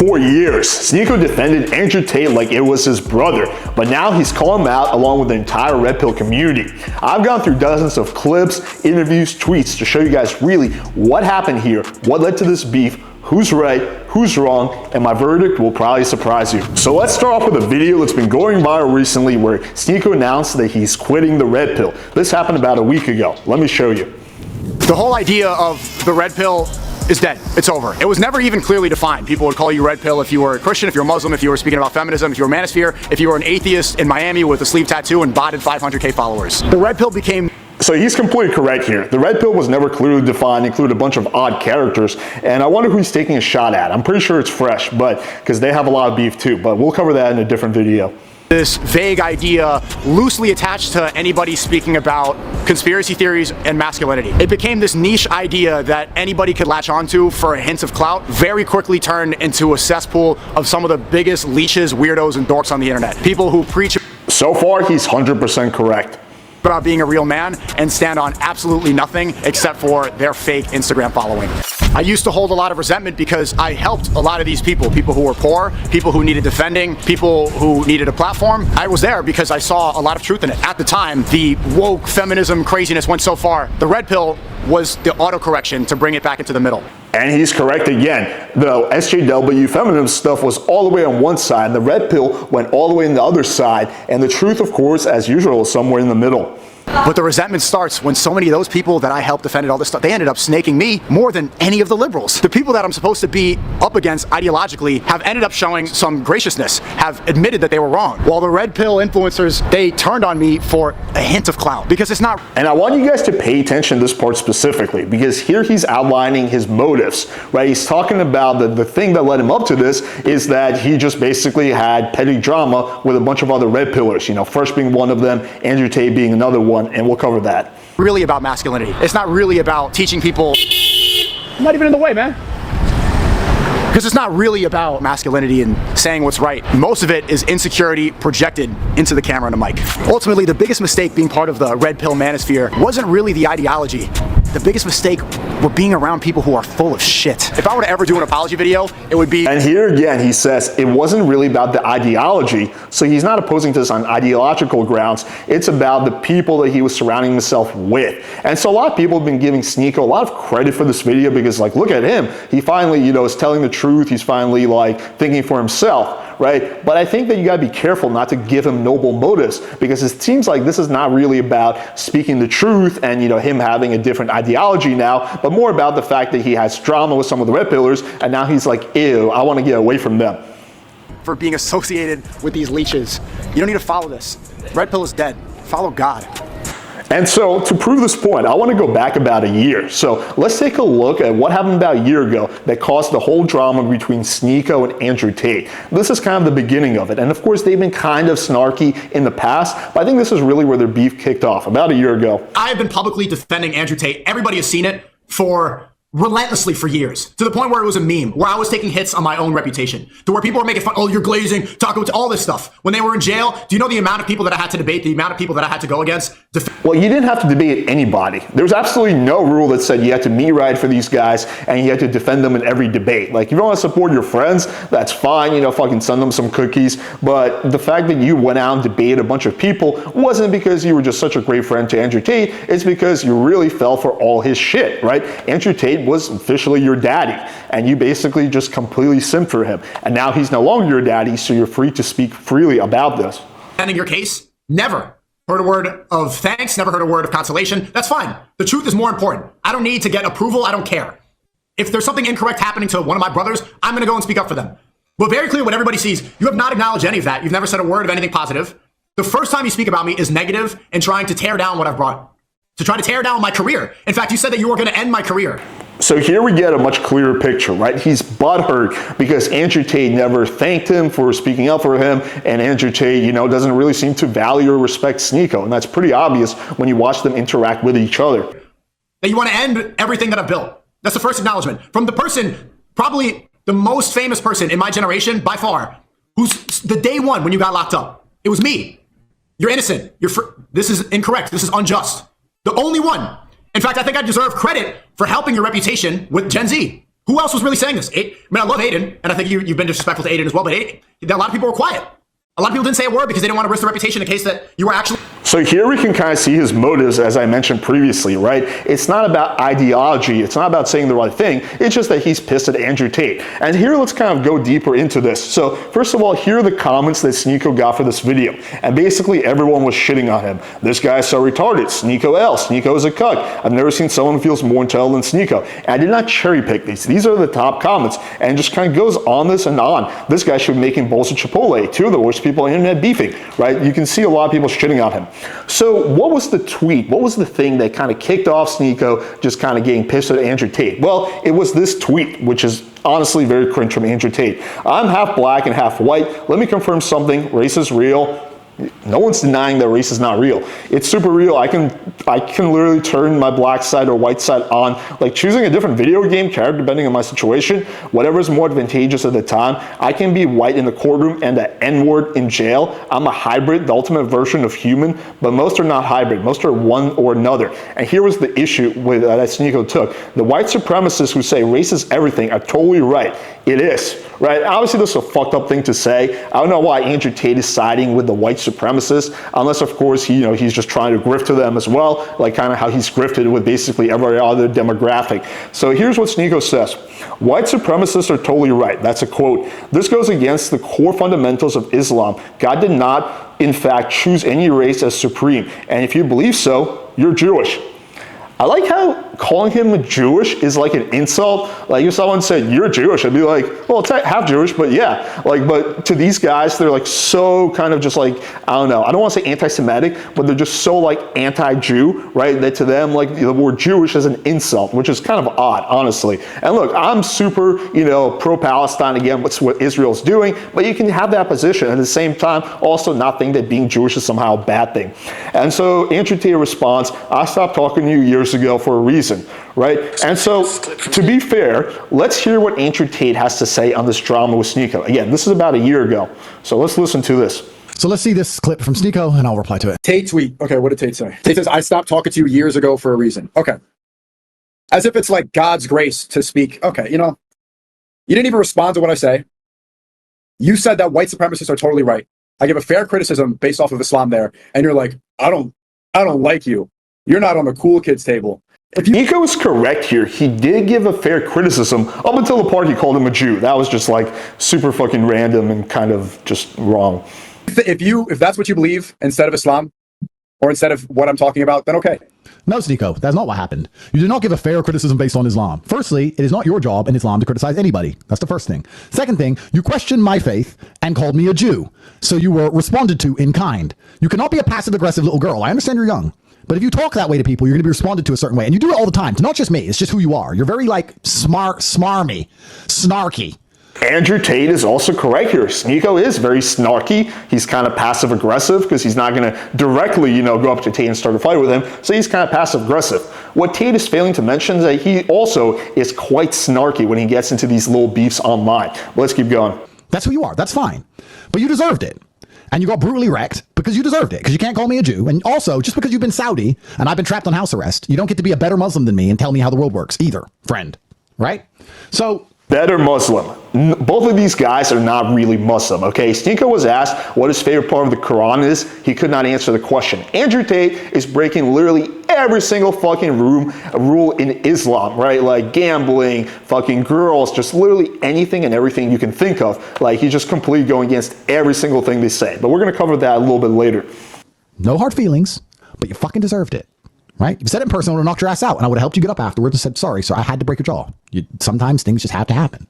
For years, Sneako defended Andrew Tate like it was his brother, but now he's calling him out along with the entire Red Pill community. I've gone through dozens of clips, interviews, tweets to show you guys really what happened here, what led to this beef, who's right, who's wrong, and my verdict will probably surprise you. So let's start off with a video that's been going viral recently where Sneako announced that he's quitting the Red Pill. This happened about a week ago. Let me show you. The whole idea of the Red Pill is dead. It's over. It was never even clearly defined. People would call you Red Pill if you were a Christian, if you were Muslim, if you were speaking about feminism, if you were manosphere, if you were an atheist in Miami with a sleeve tattoo and botted 500K followers. The Red Pill became... So he's completely correct here. The Red Pill was never clearly defined, included a bunch of odd characters, and I wonder who he's taking a shot at. I'm pretty sure it's Fresh, but because they have a lot of beef too, but we'll cover that in a different video. This vague idea loosely attached to anybody speaking about conspiracy theories and masculinity. It became this niche idea that anybody could latch onto for a hint of clout, very quickly turned into a cesspool of some of the biggest leeches, weirdos, and dorks on the internet. People who preach... So far, he's 100% correct. ...about being a real man and stand on absolutely nothing except for their fake Instagram following. I used to hold a lot of resentment because I helped a lot of these people who were poor, people who needed defending, people who needed a platform. I was there because I saw a lot of truth in it. At the time, the woke feminism craziness went so far, the Red Pill was the autocorrection to bring it back into the middle. And he's correct again. The SJW feminism stuff was all the way on one side, and the Red Pill went all the way on the other side, and the truth, of course, as usual, is somewhere in the middle. But the resentment starts when so many of those people that I helped defend all this stuff, they ended up snaking me more than any of the liberals. The people that I'm supposed to be up against ideologically have ended up showing some graciousness, have admitted that they were wrong. While the Red Pill influencers, they turned on me for a hint of clout, because it's not... And I want you guys to pay attention to this part specifically, because here he's outlining his motives, right? He's talking about the thing that led him up to this is that he just basically had petty drama with a bunch of other Red Pillars, you know, Fresh being one of them, Andrew Tate being another one, and we'll cover that. Really about masculinity. It's not really about teaching people... I'm not even in the way, man. Because it's not really about masculinity and saying what's right. Most of it is insecurity projected into the camera and a mic. Ultimately, the biggest mistake being part of the Red Pill manosphere wasn't really the ideology. The biggest mistake were being around people who are full of shit. If I were to ever do an apology video, it would be... And here again, he says it wasn't really about the ideology, so he's not opposing this on ideological grounds. It's about the people that he was surrounding himself with. And so a lot of people have been giving Sneako a lot of credit for this video because, like, look at him. He finally, you know, is telling the truth. He's finally, like, thinking for himself. Right? But I think that you gotta be careful not to give him noble motives, because it seems like this is not really about speaking the truth and, you know, him having a different ideology now, but more about the fact that he has drama with some of the Red Pillars, and now he's like, ew, I want to get away from them. For being associated with these leeches. You don't need to follow this. Red Pill is dead. Follow God. And so, to prove this point, I want to go back about a year. So let's take a look at what happened about a year ago that caused the whole drama between Sneako and Andrew Tate. This is kind of the beginning of it. And of course, they've been kind of snarky in the past, but I think this is really where their beef kicked off about a year ago. I have been publicly defending Andrew Tate. Everybody has seen it relentlessly for years, to the point where it was a meme, where I was taking hits on my own reputation, to where people were making fun, oh, you're glazing, talking to all this stuff. When they were in jail, do you know the amount of people that I had to debate, the amount of people that I had to go against? Well, you didn't have to debate anybody. There was absolutely no rule that said you had to meet ride for these guys and you had to defend them in every debate. Like, if you don't want to support your friends, that's fine, you know, fucking send them some cookies. But the fact that you went out and debated a bunch of people wasn't because you were just such a great friend to Andrew Tate, it's because you really fell for all his shit, right? Andrew Tate was officially your daddy, and you basically just completely simped for him. And now he's no longer your daddy, so you're free to speak freely about this. Defending your case, never heard a word of thanks, never heard a word of consolation. That's fine. The truth is more important. I don't need to get approval. I don't care. If there's something incorrect happening to one of my brothers, I'm going to go and speak up for them. But very clear what everybody sees, you have not acknowledged any of that. You've never said a word of anything positive. The first time you speak about me is negative and trying to tear down what I've brought, to try to tear down my career. In fact, you said that you were going to end my career. So here we get a much clearer picture, right? He's butthurt because Andrew Tate never thanked him for speaking up for him, and Andrew Tate, you know, doesn't really seem to value or respect Sneako, and that's pretty obvious when you watch them interact with each other. That you want to end everything that I've built. That's the first acknowledgement. From the person, probably the most famous person in my generation, by far, who's the day one when you got locked up. It was me. You're innocent. This is incorrect. This is unjust. The only one. In fact, I think I deserve credit for helping your reputation with Gen Z. Who else was really saying this? I mean, I love Aiden, and I think you've been disrespectful to Aiden as well, but a lot of people were quiet. A lot of people didn't say a word because they didn't want to risk the reputation in case that you were actually... So here we can kind of see his motives, as I mentioned previously, right? It's not about ideology. It's not about saying the right thing. It's just that he's pissed at Andrew Tate. And here, let's kind of go deeper into this. So first of all, here are the comments that Sneako got for this video. And basically everyone was shitting on him. This guy is so retarded. Sneako L. Sneako is a cuck. I've never seen someone who feels more intelligent than Sneako. And I did not cherry pick these. These are the top comments. And it just kind of goes on this and on. This guy should be making bowls of Chipotle. Two of the worst people on the internet beefing, right? You can see a lot of people shitting on him. So what was the tweet? What was the thing that kind of kicked off Sneako just kind of getting pissed at Andrew Tate? Well, it was this tweet, which is honestly very cringe from Andrew Tate. I'm half black and half white. Let me confirm something. Race is real. No one's denying that race is not real. It's super real. I can literally turn my black side or white side on, like choosing a different video game character depending on my situation, whatever is more advantageous at the time. I can be white in the courtroom and the N-word in jail. I'm a hybrid, the ultimate version of human, but most are not hybrid. Most are one or another. And here was the issue with that Sneako took. The white supremacists who say race is everything are totally right. It is, right? Obviously, this is a fucked up thing to say. I don't know why Andrew Tate is siding with the white supremacists, unless, of course, he's just trying to grift to them as well, like kind of how he's grifted with basically every other demographic. So here's what Sneako says. White supremacists are totally right. That's a quote. This goes against the core fundamentals of Islam. God did not, in fact, choose any race as supreme. And if you believe so, you're Jewish. I like how calling him Jewish is like an insult. Like if someone said, you're Jewish, I'd be like, well, it's half Jewish, but yeah. Like, but to these guys, they're like so kind of just like, I don't know. I don't want to say anti-Semitic, but they're just so like anti-Jew, right? That to them, like the word Jewish is an insult, which is kind of odd, honestly. And look, I'm super, pro-Palestine again, what's what Israel's doing, but you can have that position at the same time, also not think that being Jewish is somehow a bad thing. And so Andrew Tate responds, I stopped talking to you years ago for a reason, right? And so, to be fair, let's hear what Andrew Tate has to say on this drama with Sneako. Again, this is about a year ago, so let's listen to this. So let's see this clip from Sneako, and I'll reply to it. Tate tweet. Okay, what did Tate say? Tate says, I stopped talking to you years ago for a reason. Okay. As if it's like God's grace to speak. Okay, you didn't even respond to what I say. You said that white supremacists are totally right. I give a fair criticism based off of Islam there, and you're like, I don't like you. You're not on the cool kids table. Sneako is correct here. He did give a fair criticism up until the part he called him a Jew. That was just like super fucking random and kind of just wrong. If that's what you believe instead of Islam, or instead of what I'm talking about, then okay. No, Sneako, that's not what happened. You did not give a fair criticism based on Islam. Firstly, it is not your job in Islam to criticize anybody. That's the first thing. Second thing, you questioned my faith and called me a Jew. So you were responded to in kind. You cannot be a passive-aggressive little girl. I understand you're young. But if you talk that way to people, you're going to be responded to a certain way. And you do it all the time. It's not just me. It's just who you are. You're very smarmy, snarky. Andrew Tate is also correct here. Sneako is very snarky. He's kind of passive aggressive because he's not going to directly, go up to Tate and start a fight with him. So he's kind of passive aggressive. What Tate is failing to mention is that he also is quite snarky when he gets into these little beefs online. But let's keep going. That's who you are. That's fine. But you deserved it. And you got brutally wrecked because you deserved it, because you can't call me a Jew. And also, just because you've been Saudi and I've been trapped on house arrest, you don't get to be a better Muslim than me and tell me how the world works either, friend. Right? So... better Muslim. Both of these guys are not really Muslim, okay? Sneako was asked what his favorite part of the Quran is. He could not answer the question. Andrew Tate is breaking literally every single fucking rule in Islam, right? Like gambling, fucking girls, just literally anything and everything you can think of. Like he's just completely going against every single thing they say. But we're going to cover that a little bit later. No hard feelings, but you fucking deserved it. Right? If you said it in person, I would have knocked your ass out, and I would have helped you get up afterwards and said, sorry, sir, I had to break your jaw. Sometimes things just have to happen,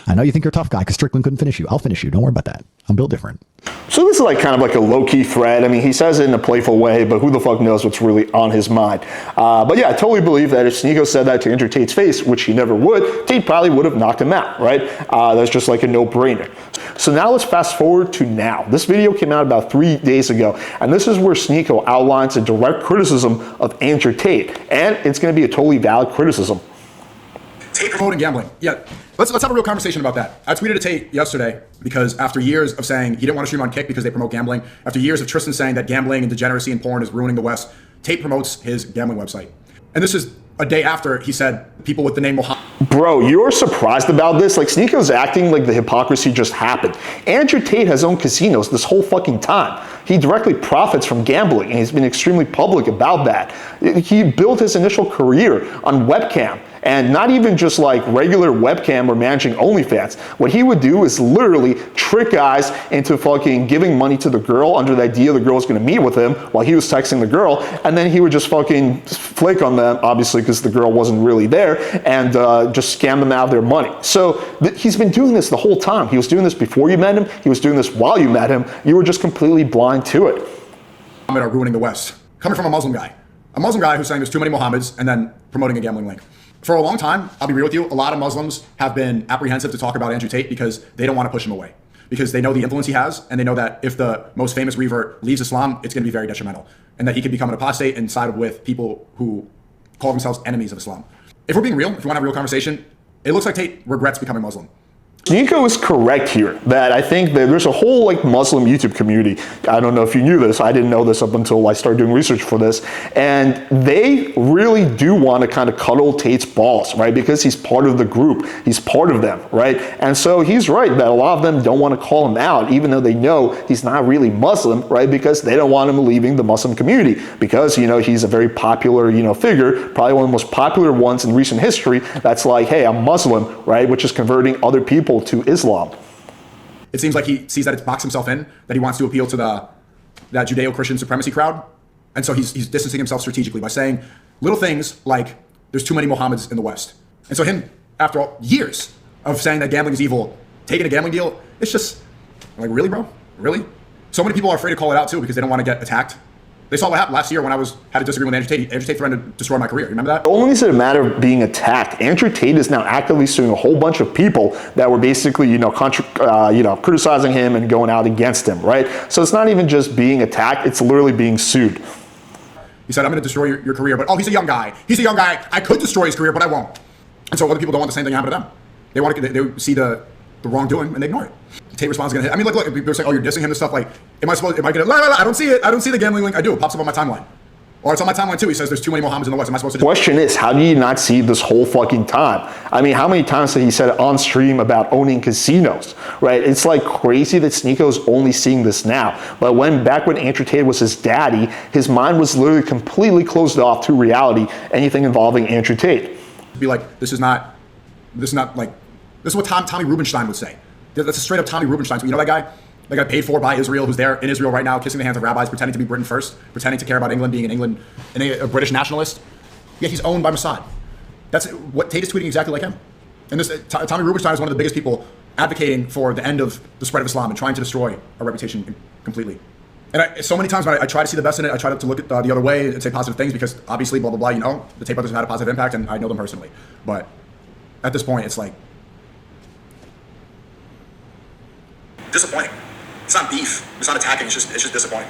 I know you think you're a tough guy because Strickland couldn't finish you. I'll finish you. Don't worry about that. I'm built different. So this is like kind of like a low-key threat. I mean, he says it in a playful way, but who the fuck knows what's really on his mind. But yeah, I totally believe that if Sneako said that to Andrew Tate's face, which he never would, Tate probably would have knocked him out, right? That's just like a no-brainer. So now let's fast forward to now. This video came out about 3 days ago, and this is where Sneako outlines a direct criticism of Andrew Tate, and it's going to be a totally valid criticism. Tate promoting gambling. Yeah, let's have a real conversation about that. I tweeted at Tate yesterday because after years of saying he didn't want to stream on Kick because they promote gambling, after years of Tristan saying that gambling and degeneracy and porn is ruining the West, Tate promotes his gambling website. And this is a day after he said people with the name Muhammad. Bro, you're surprised about this? Like, Sneako's acting like the hypocrisy just happened. Andrew Tate has owned casinos this whole fucking time. He directly profits from gambling, and he's been extremely public about that. He built his initial career on webcam, and not even just like regular webcam or managing OnlyFans. What he would do is literally trick guys into fucking giving money to the girl under the idea the girl was gonna meet with him while he was texting the girl, and then he would just fucking flake on them, obviously because the girl wasn't really there, and just scam them out of their money. So he's been doing this the whole time. He was doing this before you met him, he was doing this while you met him. You were just completely blind to it. Are ruining the West. Coming from a Muslim guy who's saying there's too many Muhammads and then promoting a gambling link. For a long time, I'll be real with you, a lot of Muslims have been apprehensive to talk about Andrew Tate because they don't want to push him away. Because they know the influence he has, and they know that if the most famous revert leaves Islam, it's going to be very detrimental. And that he could become an apostate and side with people who call themselves enemies of Islam. If we're being real, if we want to have a real conversation, it looks like Tate regrets becoming Muslim. Sneako is correct here that I think that there's a whole like Muslim YouTube community. I don't know if you knew this. I didn't know this up until I started doing research for this. And they really do want to kind of cuddle Tate's balls, right? Because he's part of the group. He's part of them, right? And so he's right that a lot of them don't want to call him out, even though they know he's not really Muslim, right? Because they don't want him leaving the Muslim community because, you know, he's a very popular, you know, figure, probably one of the most popular ones in recent history that's like, hey, I'm Muslim, right? Which is converting other people to Islam. It seems like he sees that it's boxed himself in, that he wants to appeal to that Judeo-Christian supremacy crowd. And so he's distancing himself strategically by saying little things like, there's too many Muhammads in the West. And so him, after all years of saying that gambling is evil, taking a gambling deal, it's just, I'm like, really, bro? Really? So many people are afraid to call it out too because they don't want to get attacked. They saw what happened last year when I had a disagreement with Andrew Tate. Andrew Tate threatened to destroy my career. Remember that? Not only is it a matter of being attacked, Andrew Tate is now actively suing a whole bunch of people that were basically, criticizing him and going out against him, right? So it's not even just being attacked; it's literally being sued. He said, "I'm going to destroy your career," but he's a young guy. He's a young guy. I could destroy his career, but I won't. And so other people don't want the same thing happen to them. They see the wrongdoing and they ignore it. Tate responds going to hit. I mean, look, people say, "Oh, you're dissing him," and stuff like, am I going to, I don't see it. I don't see the gambling link. I do. It pops up on my timeline. Or it's on my timeline too. He says there's too many Mohammeds in the West. Am I supposed to? The question is, how do you not see this whole fucking time? I mean, how many times did he said it on stream about owning casinos, right? It's like crazy that Sneako's only seeing this now. But back when Andrew Tate was his daddy, his mind was literally completely closed off to reality, anything involving Andrew Tate. Be like, this is what Tommy Rubenstein would say. That's a straight up Tommy Rubenstein. You know that guy? That got paid for by Israel, who's there in Israel right now, kissing the hands of rabbis, pretending to be Britain first, pretending to care about England, being a British nationalist. Yet he's owned by Mossad. That's what Tate is tweeting exactly like him. And Tommy Rubenstein is one of the biggest people advocating for the end of the spread of Islam and trying to destroy our reputation completely. And so many times when I try to see the best in it, I try to look at the other way and say positive things because obviously, blah, blah, blah, you know, the Tate brothers have had a positive impact and I know them personally. But at this point, it's like, disappointing. It's not beef. It's not attacking. It's just disappointing.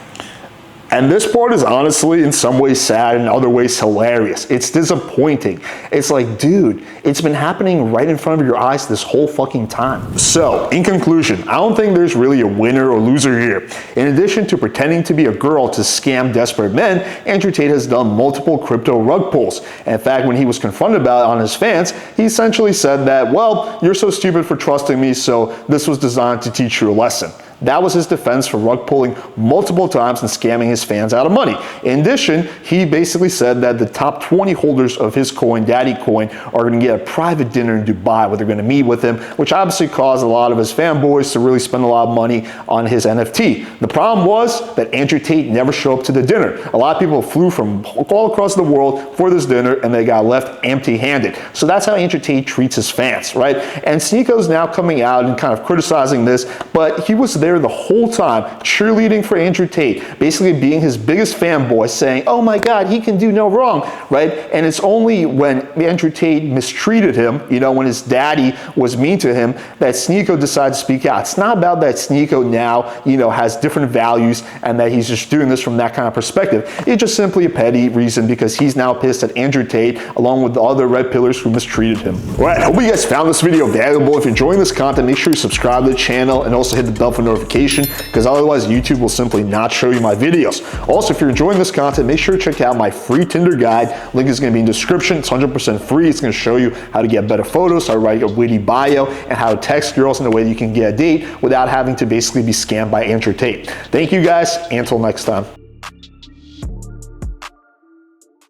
And this part is honestly in some ways sad and in other ways hilarious. It's disappointing. It's like, dude, it's been happening right in front of your eyes this whole fucking time. So, in conclusion, I don't think there's really a winner or loser here. In addition to pretending to be a girl to scam desperate men, Andrew Tate has done multiple crypto rug pulls. And in fact, when he was confronted about it on his fans, he essentially said that, well, you're so stupid for trusting me, so this was designed to teach you a lesson. That was his defense for rug pulling multiple times and scamming his fans out of money. In addition, he basically said that the top 20 holders of his coin, Daddy Coin, are going to get a private dinner in Dubai where they're going to meet with him, which obviously caused a lot of his fanboys to really spend a lot of money on his NFT. The problem was that Andrew Tate never showed up to the dinner. A lot of people flew from all across the world for this dinner and they got left empty-handed. So that's how Andrew Tate treats his fans, right? And Sneako's now coming out and kind of criticizing this, but he was there the whole time cheerleading for Andrew Tate, basically being his biggest fanboy, saying, oh my God, he can do no wrong, right? And it's only when Andrew Tate mistreated him, you know, when his daddy was mean to him, that Sneako decided to speak out. It's not about that Sneako now, you know, has different values and that he's just doing this from that kind of perspective. It's just simply a petty reason because he's now pissed at Andrew Tate along with the other red pillars who mistreated him. All right, I hope you guys found this video valuable. If you're enjoying this content, make sure you subscribe to the channel and also hit the bell for notifications. notification, because otherwise YouTube will simply not show you my videos. Also, if you're enjoying this content, make sure to check out my free Tinder guide. Link is going to be in the description. It's 100% free. It's going to show you how to get better photos, how to write a witty bio, and how to text girls in a way that you can get a date without having to basically be scammed by Tate. Thank you guys, and until next time.